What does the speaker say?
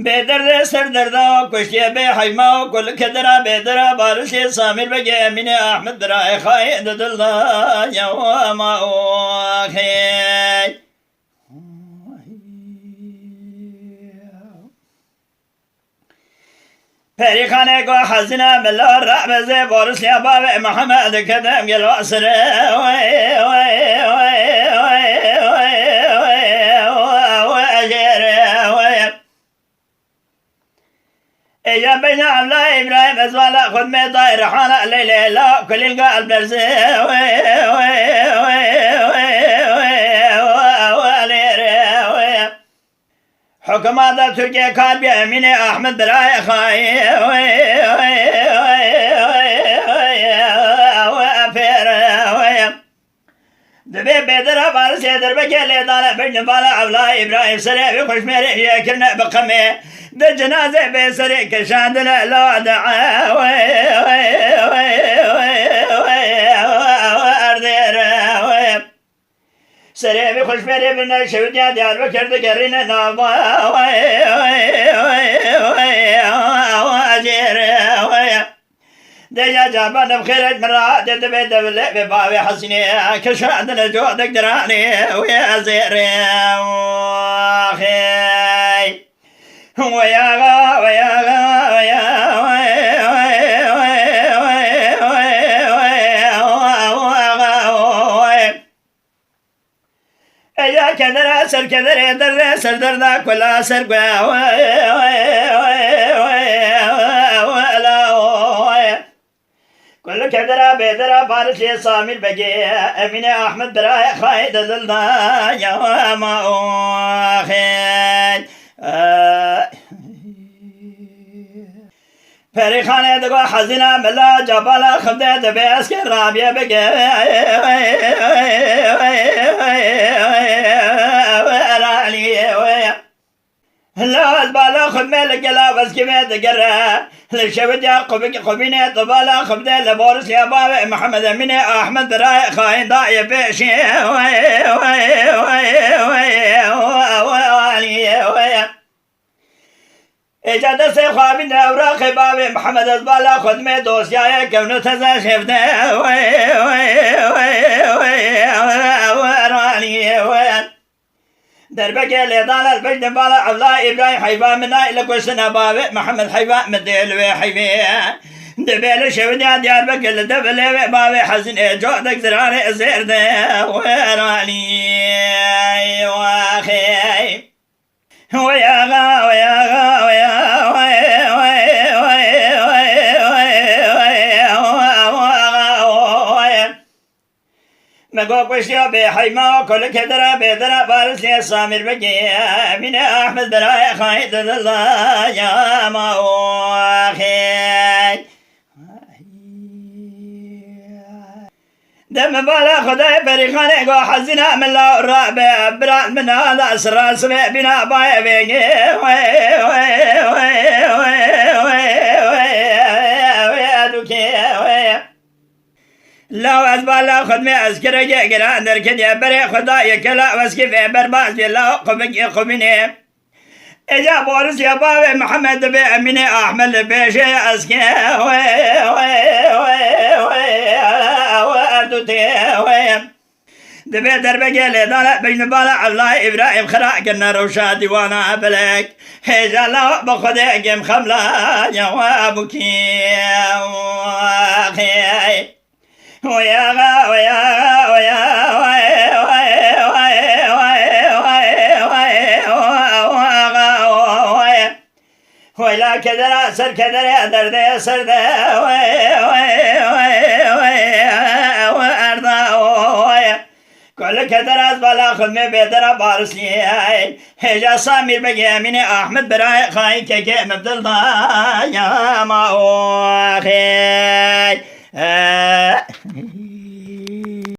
بدرد سردردا کشتی به حیما کل کدرا بدرا بارش سامیر بگی امین احمد برای خواهد دلدا یا ما اوخی پری خانه گو حزینه ملا رعبزه بارش یا باب محمد کدم گلو سره اجا بين عملا ابراهيم ازوالا خد مي طاير حالا ليلة لا كل القلب درسي حكومات تركيا كان بيمين احمد براي خاي دبي بدر بارس يدر بكلي طالع بين بالا عملا ابراهيم سريع بخش ميري يكرنا بقمي بالجنازة بسري كشاد لا دعا سري بخش مري بنا شوديا ديال بكر دقرينا نابا دجا جابنا بخير مرات تبي دبل ببابي حسني كشاد لجودك دراني ويا زيري واخي ويا يا كدر سر كدر در سر دردا كلا سر كل كدر بدر فارس صامل بجي امين احمد براي خايد دلدا يا ما اخي پری خانه دگو حزینه ملا جبالا خمده دبیس که رابیه بگه لا بالا خدمه لقلا بس كمية دقرة لشبت يا قبينة طبالا خمده لبورس يا بابا محمد امين احمد براي خاين ضايع بيشي اجازه سے خوابین اوراق باب محمد از بالا خود میں دوستیای کونو تزا خفته در بگه لیدان البجد بالا عبلا ابراهیم حیبا منا الى کشتنا باب محمد حیبا مدیلوی حیبی دبیل شودیا دیار بگه لدبلی باب حزین جودک زرار زرده ورانی واخی ويا غا ويا غا ويا ما قوش يا بحيما كل كدرة بدرة بارس يا سامر بجي من أحمد براي خايد الله يا ما أخي دم بالا خداي بريخاني قو حزنا من الله الرابع برا من هذا سر سمع بنا باي بيجي لا أزبالا خد مي أذكر جي قران دركن يا بري خداي كلا واسكي في برباز لا قبني إجا بورس يا بابا محمد بي أميني أحمد بيشي أسكي دبي دربقي لدالا بين بالا الله إبراهيم خراء كنا روشا ديوانا بلك هجا لا بخدك مخملا يا وابكي ويا غا ويلا كدرا سر كدرا درد سر كل كدرات بالا خدمة بدرا بارسي هجا سامير بجي من أحمد براي خاي كي مبدل يا ما أخي